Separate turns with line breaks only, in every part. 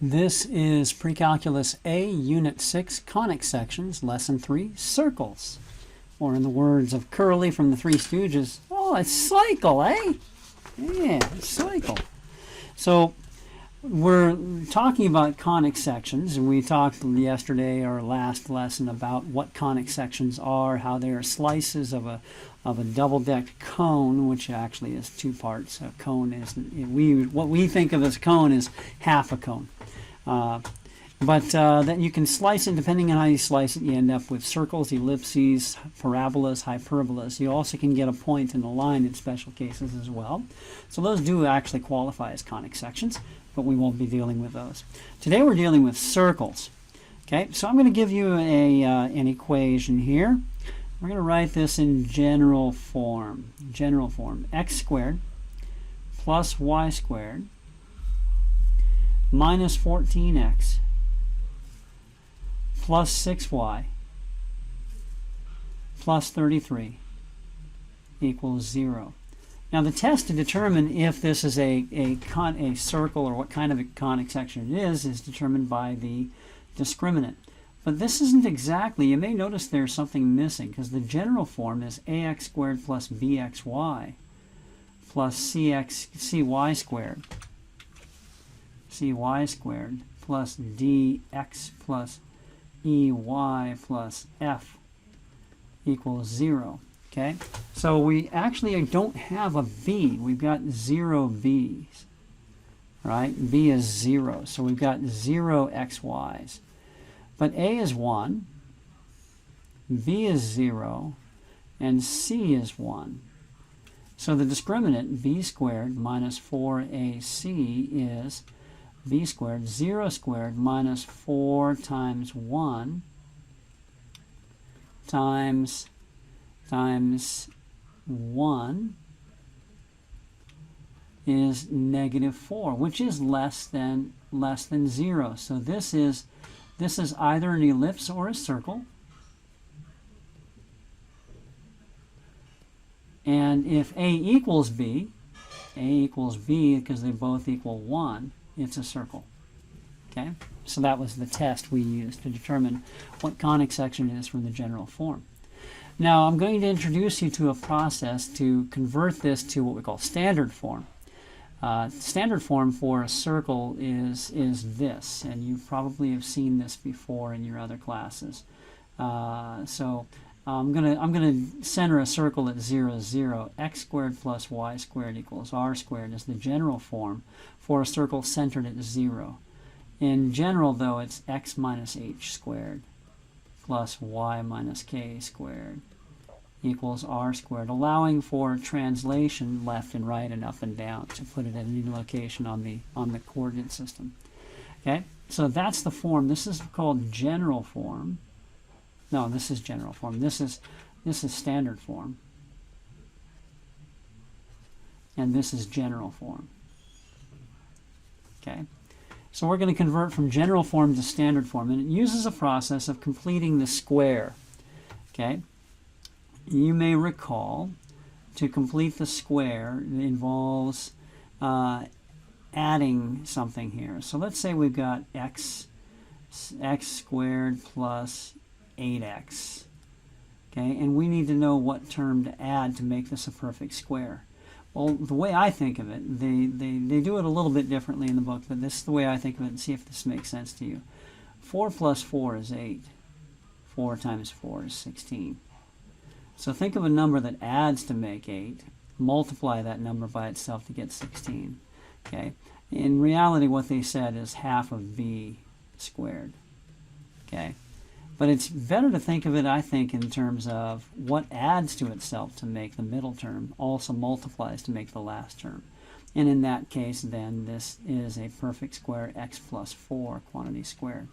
This is Pre-Calculus A, Unit 6, Conic Sections, Lesson 3, Circles. Or in the words of Curly from the Three Stooges, oh, it's cycle, eh? Yeah, it's cycle. So we're talking about conic sections, and we talked yesterday, our last lesson, about what conic sections are, how they are slices of a double-decked cone, which actually is two parts. A cone is, what we think of as a cone is half a cone. But that you can slice it, depending on how you slice it, you end up with circles, ellipses, parabolas, hyperbolas. You also can get a point and a line in special cases as well. So those do actually qualify as conic sections, but we won't be dealing with those. Today we're dealing with circles. Okay, so I'm going to give you an equation here. We're going to write this in general form. General form, x squared plus y squared minus 14x plus 6y plus 33 equals 0. Now the test to determine if this is a circle or what kind of a conic section it is determined by the discriminant. But this isn't exactly, you may notice there's something missing, because the general form is ax squared plus bxy plus cy squared plus dx plus ey plus f equals 0. Okay, so we actually don't have a b. We've got 0 b's, right? B is 0, so we've got 0 xy's. But a is 1, b is 0, and c is 1. So the discriminant, b squared minus 4ac, is b squared, 0 squared minus 4 times 1 times 1 is negative 4, which is less than 0. So this is either an ellipse or a circle. And if a equals b because they both equal 1, it's a circle. Okay? So that was the test we used to determine what conic section it is from the general form. Now I'm going to introduce you to a process to convert this to what we call standard form. Standard form for a circle is this, and you probably have seen this before in your other classes. So I'm gonna center a circle at 0, 0. X squared plus y squared equals r squared is the general form for a circle centered at 0. In general, though, it's x minus h squared plus y minus k squared equals r squared, allowing for translation left and right and up and down to put it at any location on the coordinate system. Okay, so that's the form. This is called general form. No, this is general form. This is standard form, and this is general form. Okay, so we're going to convert from general form to standard form, and it uses a process of completing the square. Okay. You may recall, to complete the square, it involves adding something here. So let's say we've got x squared plus 8x. Okay, and we need to know what term to add to make this a perfect square. Well, the way I think of it, they do it a little bit differently in the book, but this is the way I think of it, and see if this makes sense to you. 4 plus 4 is 8. 4 times 4 is 16. So think of a number that adds to make 8. Multiply that number by itself to get 16. Okay. In reality, what they said is half of b squared. Okay. But it's better to think of it, I think, in terms of what adds to itself to make the middle term also multiplies to make the last term. And in that case, then, this is a perfect square, x plus 4 quantity squared.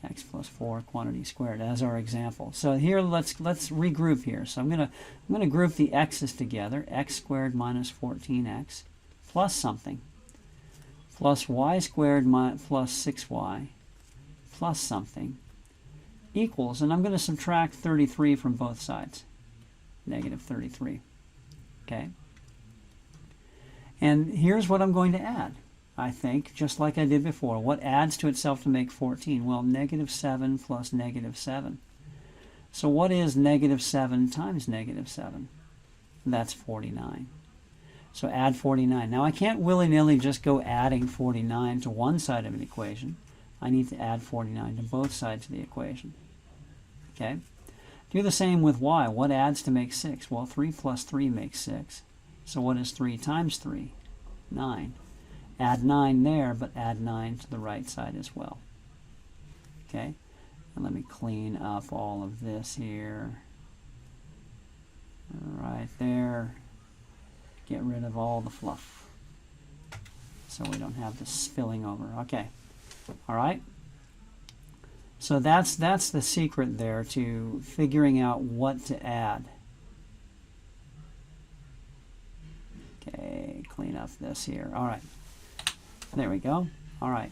X plus 4 quantity squared as our example. So here let's regroup here. So I'm gonna group the x's together. X squared minus 14x plus something plus y squared plus 6y plus something equals, and I'm going to subtract 33 from both sides. Negative 33. Okay. And here's what I'm going to add. I think, just like I did before. What adds to itself to make 14? Well, negative 7 plus negative 7. So what is negative 7 times negative 7? That's 49. So add 49. Now I can't willy-nilly just go adding 49 to one side of an equation. I need to add 49 to both sides of the equation. Okay? Do the same with y. What adds to make 6? Well, 3 plus 3 makes 6. So what is 3 times 3? 9. Add 9 there, but add 9 to the right side as well. Okay? And let me clean up all of this here. Right there. Get rid of all the fluff so we don't have this spilling over. Okay. All right. So that's the secret there to figuring out what to add. Okay, clean up this here. All right. There we go. All right.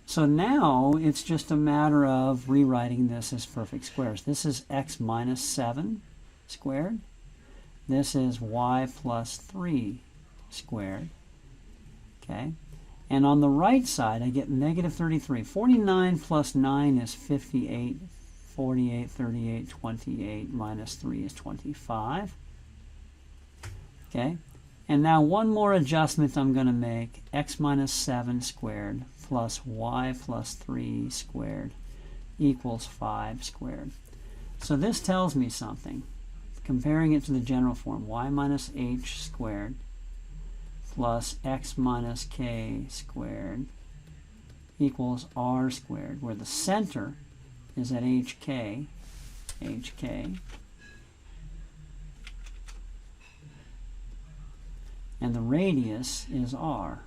So now it's just a matter of rewriting this as perfect squares. This is x minus 7 squared. This is y plus 3 squared. Okay. And on the right side, I get negative 33. 49 plus 9 is 58. 48, 38, 28 minus 3 is 25. Okay. And now one more adjustment I'm going to make. X minus 7 squared plus y plus 3 squared equals 5 squared. So this tells me something. Comparing it to the general form, y minus h squared plus x minus k squared equals r squared, where the center is at hk, and the radius is r.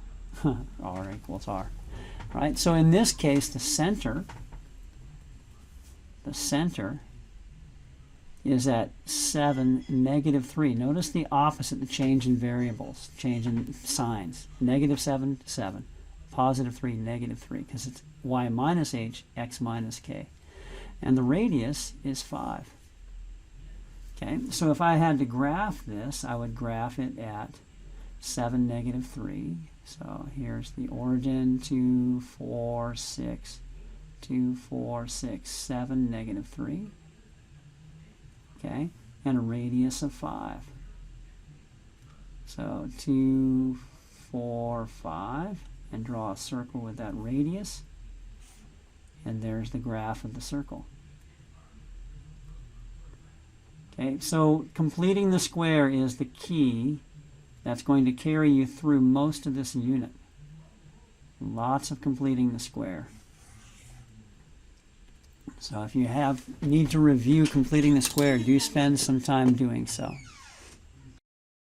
R equals r. Right? So in this case, the center is at 7, negative 3. Notice the opposite, the change in variables, change in signs. Negative 7, 7. Positive 3, negative 3, because it's y minus h, x minus k. And the radius is 5. Okay, so if I had to graph this, I would graph it at 7, negative 3. So here's the origin, 2, 4, 6, 2, 4, 6, 7, negative 3. Okay, and a radius of 5. So 2, 4, 5, and draw a circle with that radius. And there's the graph of the circle. Okay, so completing the square is the key that's going to carry you through most of this unit. Lots of completing the square. So if you need to review completing the square, do spend some time doing so.